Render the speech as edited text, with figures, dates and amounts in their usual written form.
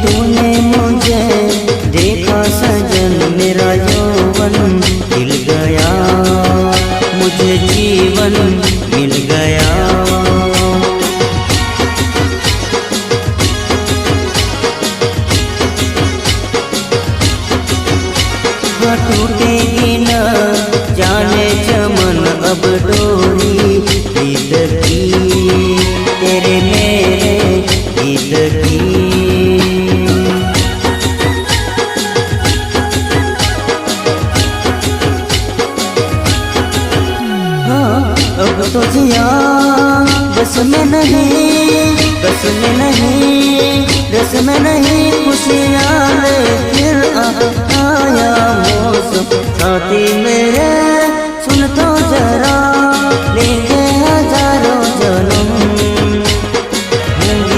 तूने मुझे देखा सजन, मेरा यौवन खिल गया, मुझे जीवन मिल गया। टूटेगी न जाने चमन अब डोरी प्रीत की, तेरे मेरे गीत की। हाँ अब तो जिया बस में नहीं, बस में नहीं, रस में नहीं, खुशियाँ ले फिर आया मौसम साथी मेरे।